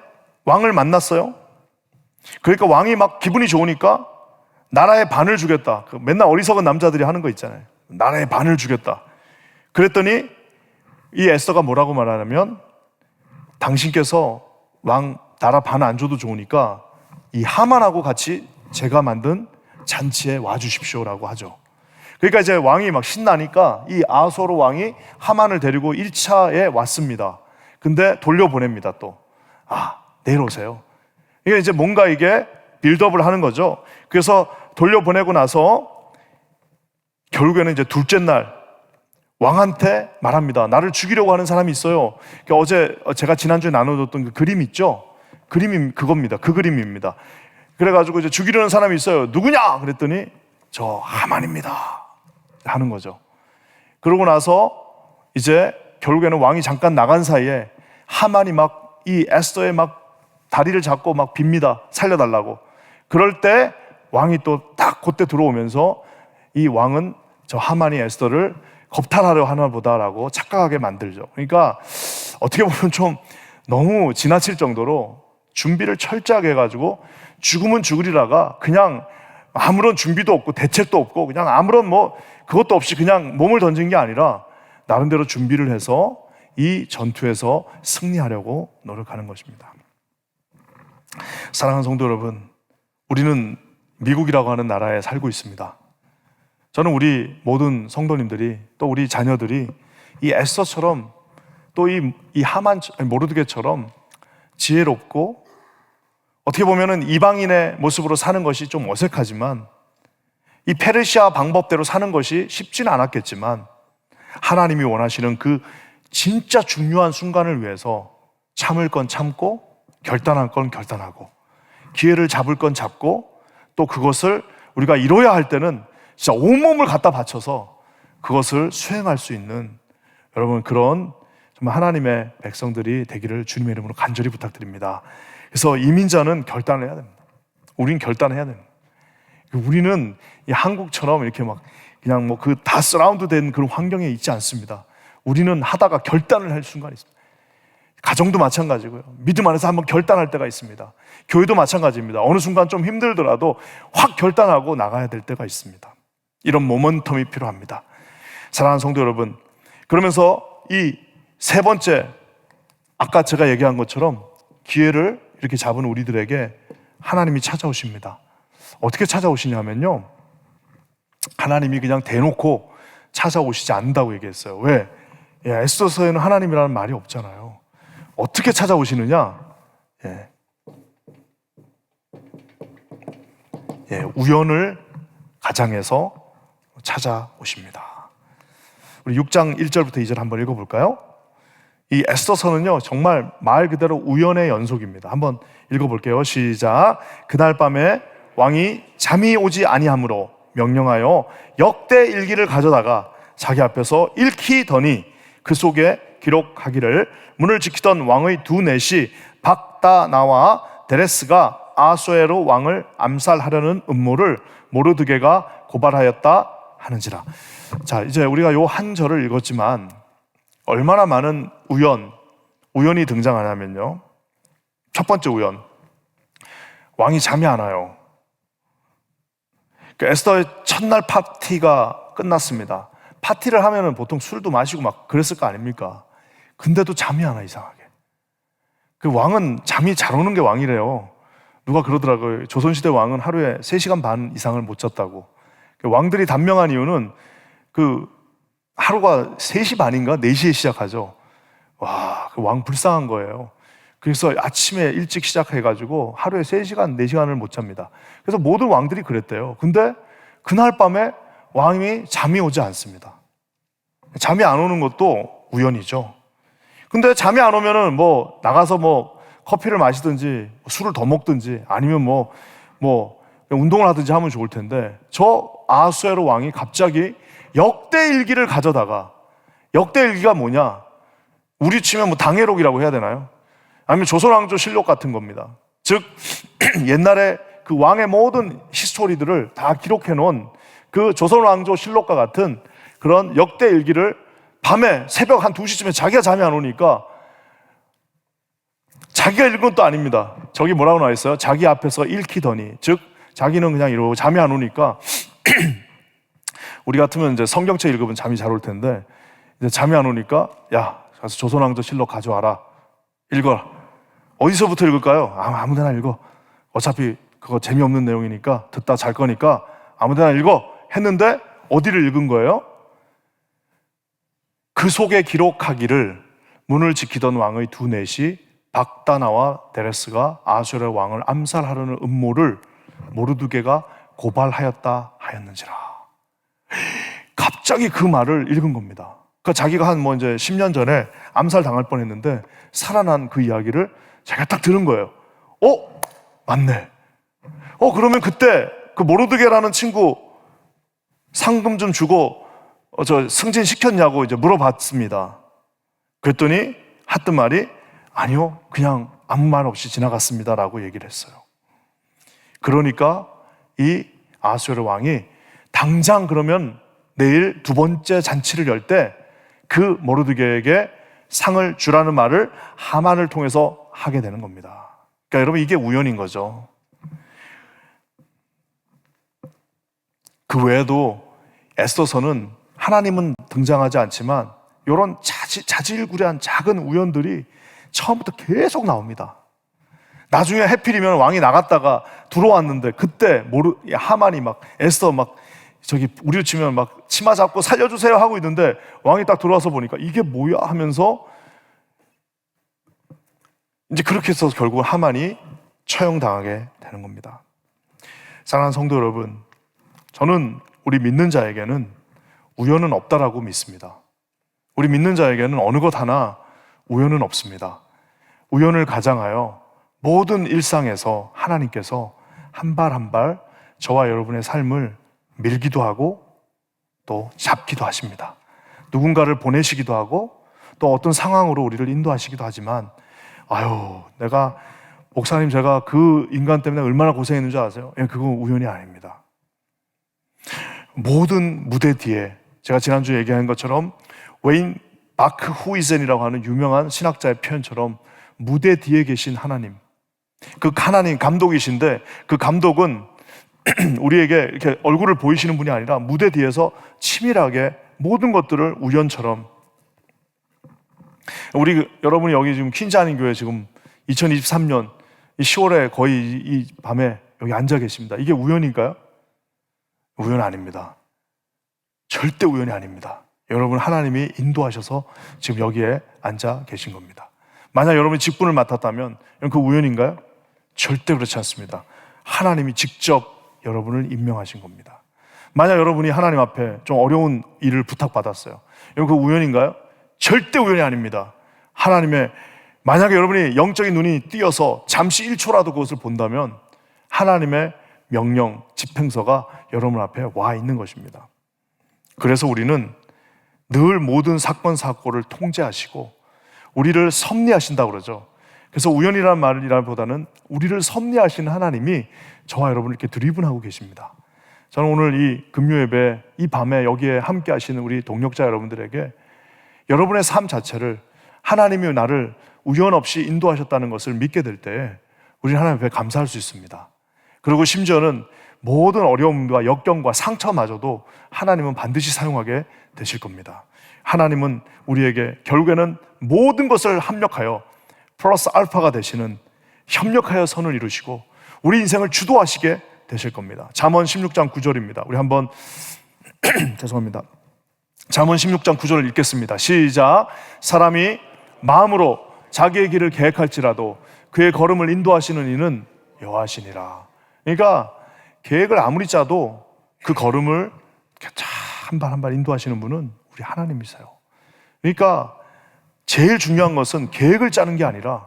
왕을 만났어요. 그러니까 왕이 막 기분이 좋으니까 나라의 반을 주겠다. 맨날 어리석은 남자들이 하는 거 있잖아요. 나라의 반을 주겠다. 그랬더니 이 에스더가 뭐라고 말하냐면, 당신께서 왕 나라 반 안 줘도 좋으니까 이 하만하고 같이 제가 만든 잔치에 와주십시오라고 하죠. 그러니까 이제 왕이 막 신나니까 이 아수르 왕이 하만을 데리고 1차에 왔습니다. 근데 돌려보냅니다. 또 내일 오세요. 이게 이제 뭔가 이게 빌드업을 하는 거죠. 그래서 돌려보내고 나서 결국에는 이제 둘째 날 왕한테 말합니다. 나를 죽이려고 하는 사람이 있어요. 그러니까 어제 제가 지난주에 나눠줬던 그 그림 있죠? 그림이 그겁니다. 그 그림입니다. 그래가지고 이제 죽이려는 사람이 있어요. 누구냐? 그랬더니 저 하만입니다 하는 거죠. 그러고 나서 이제 결국에는 왕이 잠깐 나간 사이에 하만이 막 이 에스더의 막 다리를 잡고 막 빕니다. 살려달라고. 그럴 때 왕이 또 딱 그때 들어오면서 이 왕은 저 하만이 에스더를 겁탈하려 하나 보다라고 착각하게 만들죠. 그러니까 어떻게 보면 좀 너무 지나칠 정도로 준비를 철저하게 해가지고 죽으면 죽으리라가 그냥 아무런 준비도 없고 대책도 없고 그냥 아무런 그것도 없이 그냥 몸을 던진 게 아니라 나름대로 준비를 해서 이 전투에서 승리하려고 노력하는 것입니다. 사랑하는 성도 여러분, 우리는 미국이라고 하는 나라에 살고 있습니다. 저는 우리 모든 성도님들이 또 우리 자녀들이 이 에스더처럼 또 이 모르드게처럼 지혜롭고 어떻게 보면은 이방인의 모습으로 사는 것이 좀 어색하지만 이 페르시아 방법대로 사는 것이 쉽지는 않았겠지만 하나님이 원하시는 그 진짜 중요한 순간을 위해서 참을 건 참고 결단할 건 결단하고 기회를 잡을 건 잡고 또 그것을 우리가 이뤄야 할 때는 진짜 온몸을 갖다 바쳐서 그것을 수행할 수 있는 여러분 그런 정말 하나님의 백성들이 되기를 주님의 이름으로 간절히 부탁드립니다. 그래서 이민자는 결단을 해야 됩니다. 우리는 결단해야 됩니다. 우리는 이 한국처럼 이렇게 막 그냥 그 다 서라운드 된 그런 환경에 있지 않습니다. 우리는 하다가 결단을 할 순간이 있습니다. 가정도 마찬가지고요. 믿음 안에서 한번 결단할 때가 있습니다. 교회도 마찬가지입니다. 어느 순간 좀 힘들더라도 확 결단하고 나가야 될 때가 있습니다. 이런 모멘텀이 필요합니다. 사랑하는 성도 여러분, 그러면서 이 세 번째, 아까 제가 얘기한 것처럼 기회를 이렇게 잡은 우리들에게 하나님이 찾아오십니다. 어떻게 찾아오시냐면요, 하나님이 그냥 대놓고 찾아오시지 않는다고 얘기했어요. 왜? 에스더서에는 하나님이라는 말이 없잖아요. 어떻게 찾아오시느냐? 우연을 가장해서 찾아오십니다. 우리 6장 1절부터 2절 한번 읽어볼까요? 이 에스더서는요, 정말 말 그대로 우연의 연속입니다. 한번 읽어볼게요. 시작. 그날 밤에 왕이 잠이 오지 아니하므로 명령하여 역대 일기를 가져다가 자기 앞에서 읽히더니 그 속에 기록하기를 문을 지키던 왕의 두 넷이 박다나와 데레스가 아수에로 왕을 암살하려는 음모를 모르드게가 고발하였다 하는지라. 자, 이제 우리가 요 한 절을 읽었지만 얼마나 많은 우연이 등장하냐면요, 첫 번째 우연, 왕이 잠이 안 와요. 에스더의 첫날 파티가 끝났습니다. 파티를 하면은 보통 술도 마시고 막 그랬을 거 아닙니까? 근데도 잠이 안 와, 이상하게. 그 왕은 잠이 잘 오는 게 왕이래요. 누가 그러더라고요. 조선시대 왕은 하루에 3시간 반 이상을 못 잤다고. 왕들이 단명한 이유는 그 하루가 3시 반인가 4시에 시작하죠. 와, 그 왕 불쌍한 거예요. 그래서 아침에 일찍 시작해가지고 하루에 3시간, 4시간을 못 잡니다. 그래서 모든 왕들이 그랬대요. 근데 그날 밤에 왕이 잠이 오지 않습니다. 잠이 안 오는 것도 우연이죠. 근데 잠이 안 오면은 뭐 나가서 뭐 커피를 마시든지 술을 더 먹든지 아니면 뭐 운동을 하든지 하면 좋을 텐데, 저 아수에로 왕이 갑자기 역대일기를 가져다가, 역대일기가 뭐냐? 우리 치면 뭐 당해록이라고 해야 되나요? 아니면 조선왕조 실록 같은 겁니다. 즉 옛날에 그 왕의 모든 히스토리들을 다 기록해 놓은 그 조선왕조 실록과 같은 그런 역대일기를 밤에 새벽 한 2시쯤에 자기가 잠이 안 오니까, 자기가 읽은 것도 아닙니다. 저기 뭐라고 나와 있어요? 자기 앞에서 읽히더니, 즉 자기는 그냥 이러고 잠이 안 오니까 우리 같으면 이제 성경책 읽으면 잠이 잘 올 텐데, 이제 잠이 안 오니까 야, 가서 조선왕조 실록 가져와라. 읽어라. 어디서부터 읽을까요? 아무 데나 읽어. 어차피 그거 재미없는 내용이니까 듣다 잘 거니까 아무 데나 읽어. 했는데 어디를 읽은 거예요? 그 속에 기록하기를 문을 지키던 왕의 두 넷이 박다나와 데레스가 아수르의 왕을 암살하려는 음모를 모르드게가 고발하였다 하였는지라. 갑자기 그 말을 읽은 겁니다. 그러니까 자기가 한 이제 10년 전에 암살 당할 뻔했는데 살아난 그 이야기를 자기가 딱 들은 거예요. 맞네. 그러면 그때 그 모르드게라는 친구 상금 좀 주고 저 승진시켰냐고 이제 물어봤습니다. 그랬더니 했던 말이 아니요, 그냥 아무 말 없이 지나갔습니다라고 얘기를 했어요. 그러니까 이 아수에르 왕이 당장 그러면 내일 두 번째 잔치를 열 때 그 모르드게에게 상을 주라는 말을 하만을 통해서 하게 되는 겁니다. 그러니까 여러분, 이게 우연인 거죠. 그 외에도 에스더서는 하나님은 등장하지 않지만 이런 자질구레한 작은 우연들이 처음부터 계속 나옵니다. 나중에 해필이면 왕이 나갔다가 들어왔는데 그때 하만이 막 에스더 막 저기 우리로 치면 막 치마 잡고 살려주세요 하고 있는데 왕이 딱 들어와서 보니까 이게 뭐야 하면서 이제 그렇게 해서 결국 하만이 처형당하게 되는 겁니다. 사랑하는 성도 여러분, 저는 우리 믿는 자에게는 우연은 없다라고 믿습니다. 우리 믿는 자에게는 어느 것 하나 우연은 없습니다. 우연을 가장하여 모든 일상에서 하나님께서 한 발 한 발 저와 여러분의 삶을 밀기도 하고 또 잡기도 하십니다. 누군가를 보내시기도 하고 또 어떤 상황으로 우리를 인도하시기도 하지만, 내가 목사님 제가 그 인간 때문에 얼마나 고생했는지 아세요? 그건 우연이 아닙니다. 모든 무대 뒤에 제가 지난주에 얘기한 것처럼 웨인 바크 후이젠이라고 하는 유명한 신학자의 표현처럼 무대 뒤에 계신 하나님, 그 하나님 감독이신데 그 감독은 우리에게 이렇게 얼굴을 보이시는 분이 아니라 무대 뒤에서 치밀하게 모든 것들을 우연처럼, 여러분이 여기 지금 퀸즈 한인교회 지금 2023년 이 10월에 거의 이 밤에 여기 앉아 계십니다. 이게 우연인가요? 우연 아닙니다. 절대 우연이 아닙니다. 여러분, 하나님이 인도하셔서 지금 여기에 앉아 계신 겁니다. 만약 여러분이 직분을 맡았다면 그 우연인가요? 절대 그렇지 않습니다. 하나님이 직접 여러분을 임명하신 겁니다. 만약 여러분이 하나님 앞에 좀 어려운 일을 부탁받았어요. 여러분, 그 우연인가요? 절대 우연이 아닙니다. 하나님의, 만약에 여러분이 영적인 눈이 띄어서 잠시 1초라도 그것을 본다면 하나님의 명령, 집행서가 여러분 앞에 와 있는 것입니다. 그래서 우리는 늘 모든 사건, 사고를 통제하시고 우리를 섭리하신다고 그러죠. 그래서 우연이라는 말이라보다는 우리를 섭리하시는 하나님이 저와 여러분을 이렇게 드리븐하고 계십니다. 저는 오늘 이 금요 예배, 이 밤에 여기에 함께 하시는 우리 동역자 여러분들에게 여러분의 삶 자체를 하나님이 나를 우연 없이 인도하셨다는 것을 믿게 될 때에 우리는 하나님 앞에 감사할 수 있습니다. 그리고 심지어는 모든 어려움과 역경과 상처마저도 하나님은 반드시 사용하게 되실 겁니다. 하나님은 우리에게 결국에는 모든 것을 합력하여 플러스 알파가 되시는, 협력하여 선을 이루시고 우리 인생을 주도하시게 되실 겁니다. 잠언 16장 9절입니다. 우리 한번 죄송합니다. 잠언 16장 9절을 읽겠습니다. 시작. 사람이 마음으로 자기의 길을 계획할지라도 그의 걸음을 인도하시는 이는 여호와시니라. 그러니까 계획을 아무리 짜도 그 걸음을 한 발 한 발 인도하시는 분은 우리 하나님이세요. 그러니까 제일 중요한 것은 계획을 짜는 게 아니라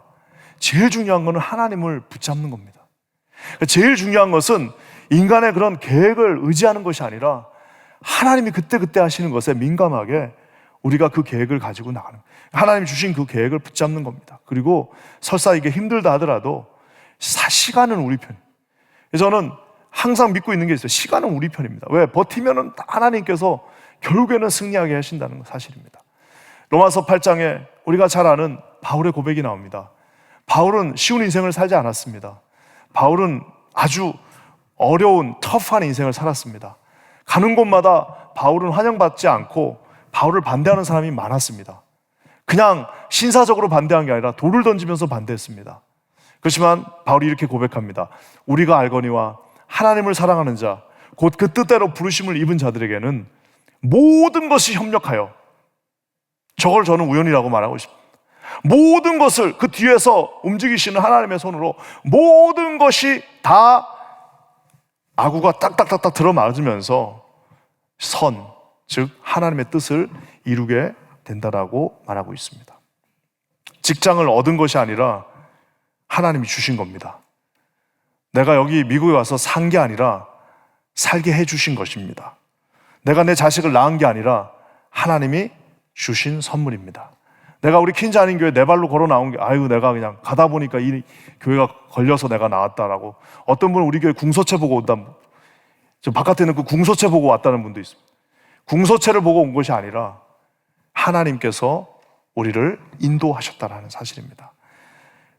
제일 중요한 것은 하나님을 붙잡는 겁니다. 제일 중요한 것은 인간의 그런 계획을 의지하는 것이 아니라 하나님이 그때그때 하시는 것에 민감하게 우리가 그 계획을 가지고 나가는, 하나님이 주신 그 계획을 붙잡는 겁니다. 그리고 설사 이게 힘들다 하더라도 시간은 우리 편. 저는 항상 믿고 있는 게 있어요. 시간은 우리 편입니다. 왜? 버티면은 하나님께서 결국에는 승리하게 하신다는 건 사실입니다. 로마서 8장에 우리가 잘 아는 바울의 고백이 나옵니다. 바울은 쉬운 인생을 살지 않았습니다. 바울은 아주 어려운 터프한 인생을 살았습니다. 가는 곳마다 바울은 환영받지 않고 바울을 반대하는 사람이 많았습니다. 그냥 신사적으로 반대한 게 아니라 돌을 던지면서 반대했습니다. 그렇지만 바울이 이렇게 고백합니다. 우리가 알거니와 하나님을 사랑하는 자, 곧 그 뜻대로 부르심을 입은 자들에게는 모든 것이 협력하여, 저걸 저는 우연이라고 말하고 싶습니다. 모든 것을 그 뒤에서 움직이시는 하나님의 손으로 모든 것이 다 아구가 딱딱딱딱 들어맞으면서 선, 즉 하나님의 뜻을 이루게 된다라고 말하고 있습니다. 직장을 얻은 것이 아니라 하나님이 주신 겁니다. 내가 여기 미국에 와서 산 게 아니라 살게 해주신 것입니다. 내가 내 자식을 낳은 게 아니라 하나님이 주신 선물입니다. 내가 우리 퀸즈 아닌 교회 내 발로 걸어 나온 게, 아유 내가 그냥 가다 보니까 이 교회가 걸려서 내가 나왔다라고. 어떤 분은 우리 교회 궁서체 보고 온다, 저 바깥에 있는 그 궁서체 보고 왔다는 분도 있습니다. 궁서체를 보고 온 것이 아니라 하나님께서 우리를 인도하셨다라는 사실입니다.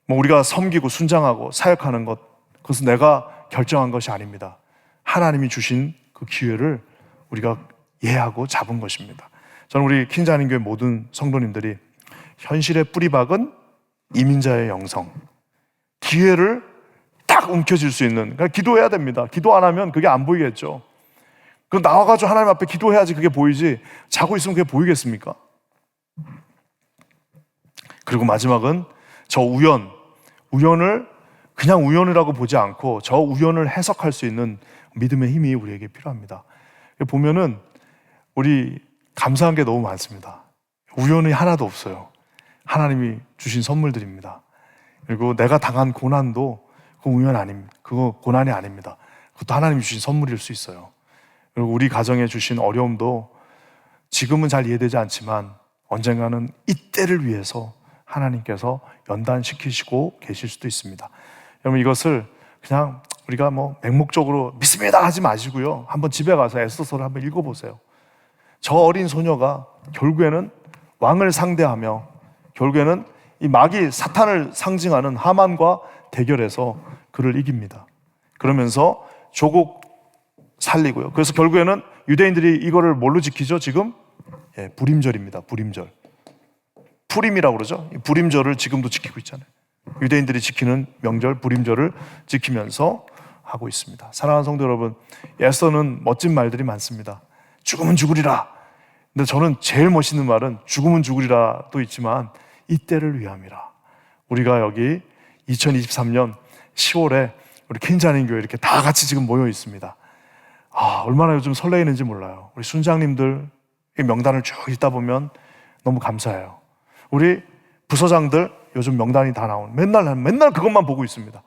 뭐 우리가 섬기고 순장하고 사역하는 것, 그것은 내가 결정한 것이 아닙니다. 하나님이 주신 그 기회를 우리가 이해하고 잡은 것입니다. 저는 우리 퀸즈 아닌 교회 모든 성도님들이 현실의 뿌리박은 이민자의 영성, 기회를 딱 움켜쥘 수 있는, 그러니까 기도해야 됩니다. 기도 안 하면 그게 안 보이겠죠. 그럼 나와가지고 하나님 앞에 기도해야지 그게 보이지, 자고 있으면 그게 보이겠습니까? 그리고 마지막은 저 우연을 그냥 우연이라고 보지 않고 저 우연을 해석할 수 있는 믿음의 힘이 우리에게 필요합니다. 보면은 우리 감사한 게 너무 많습니다. 우연이 하나도 없어요. 하나님이 주신 선물들입니다. 그리고 내가 당한 고난도 그 우연 아닙니다. 그거 고난이 아닙니다. 그것도 하나님이 주신 선물일 수 있어요. 그리고 우리 가정에 주신 어려움도 지금은 잘 이해되지 않지만 언젠가는 이때를 위해서 하나님께서 연단시키시고 계실 수도 있습니다. 여러분, 이것을 그냥 우리가 뭐 맹목적으로 믿습니다 하지 마시고요, 한번 집에 가서 에스더서를 한번 읽어보세요. 저 어린 소녀가 결국에는 왕을 상대하며 결국에는 이 마귀 사탄을 상징하는 하만과 대결해서 그를 이깁니다. 그러면서 조국 살리고요. 그래서 결국에는 유대인들이 이거를 뭘로 지키죠? 지금 불임절입니다. 불임절. 푸림이라고 그러죠. 불임절을 지금도 지키고 있잖아요. 유대인들이 지키는 명절 불임절을 지키면서 하고 있습니다. 사랑하는 성도 여러분, 에스더는 멋진 말들이 많습니다. 죽으면 죽으리라. 근데 저는 제일 멋있는 말은 죽으면 죽으리라도 있지만 이때를 위함이라. 우리가 여기 2023년 10월에 우리 퀸자님 교회 이렇게 다 같이 지금 모여 있습니다. 얼마나 요즘 설레이는지 몰라요. 우리 순장님들 명단을 쭉 읽다 보면 너무 감사해요. 우리 부서장들 요즘 명단이 다 나오는 맨날 그것만 보고 있습니다.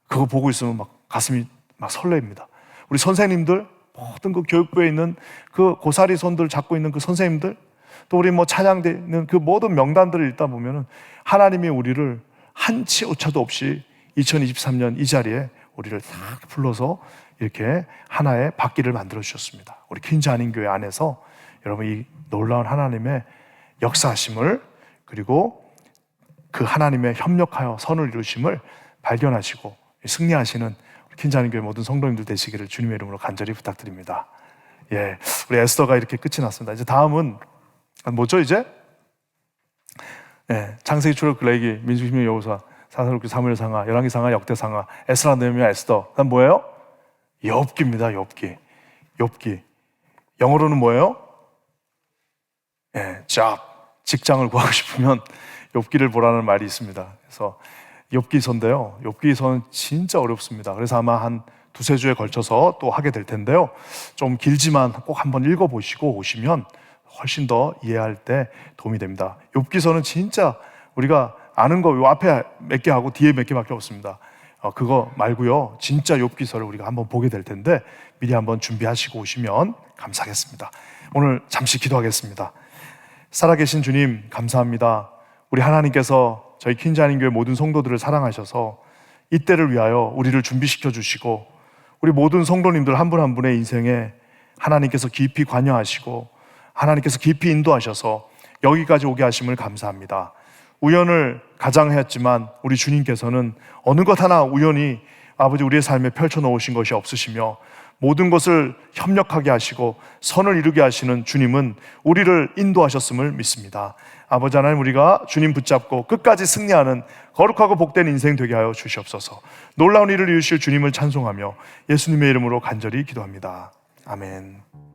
그거 보고 있으면 막 가슴이 막 설레입니다. 우리 선생님들, 모든 그 교육부에 있는 그 고사리 손들 잡고 있는 그 선생님들, 또 우리 뭐 찬양대 있는 그 모든 명단들을 읽다 보면은 하나님이 우리를 한치 오차도 없이 2023년 이 자리에 우리를 딱 불러서 이렇게 하나의 바퀴를 만들어 주셨습니다. 우리 퀸즈 한인교회 안에서 여러분 이 놀라운 하나님의 역사하심을, 그리고 그 하나님의 협력하여 선을 이루심을 발견하시고 승리하시는 퀸즈 한인교회 모든 성도님들 되시기를 주님의 이름으로 간절히 부탁드립니다. 예, 우리 에스더가 이렇게 끝이 났습니다. 이제 다음은 뭐죠 이제? 예, 창세기, 출애굽, 레위기, 민수기명, 여호수아, 사사록기, 사무엘상하, 열왕기상하, 역대상하, 에스라, 느헤미야, 에스더. 그다음 뭐예요? 욥기입니다. 욥기. 영어로는 뭐예요? 예, 직장을 구하고 싶으면 욥기를 보라는 말이 있습니다. 그래서 욥기서인데요. 욥기서는 진짜 어렵습니다. 그래서 아마 한 두세 주에 걸쳐서 또 하게 될 텐데요. 좀 길지만 꼭 한번 읽어보시고 오시면 훨씬 더 이해할 때 도움이 됩니다. 욥기서는 진짜 우리가 아는 거 요 앞에 몇 개 하고 뒤에 몇 개밖에 없습니다. 그거 말고요. 진짜 욥기서를 우리가 한번 보게 될 텐데 미리 한번 준비하시고 오시면 감사하겠습니다. 오늘 잠시 기도하겠습니다. 살아계신 주님 감사합니다. 우리 하나님께서 저희 퀸즈 한인교회 모든 성도들을 사랑하셔서 이때를 위하여 우리를 준비시켜 주시고 우리 모든 성도님들 한 분 한 분의 인생에 하나님께서 깊이 관여하시고 하나님께서 깊이 인도하셔서 여기까지 오게 하심을 감사합니다. 우연을 가장했지만 우리 주님께서는 어느 것 하나 우연히 아버지 우리의 삶에 펼쳐놓으신 것이 없으시며 모든 것을 협력하게 하시고 선을 이루게 하시는 주님은 우리를 인도하셨음을 믿습니다. 아버지 하나님, 우리가 주님 붙잡고 끝까지 승리하는 거룩하고 복된 인생 되게 하여 주시옵소서. 놀라운 일을 이루실 주님을 찬송하며 예수님의 이름으로 간절히 기도합니다. 아멘.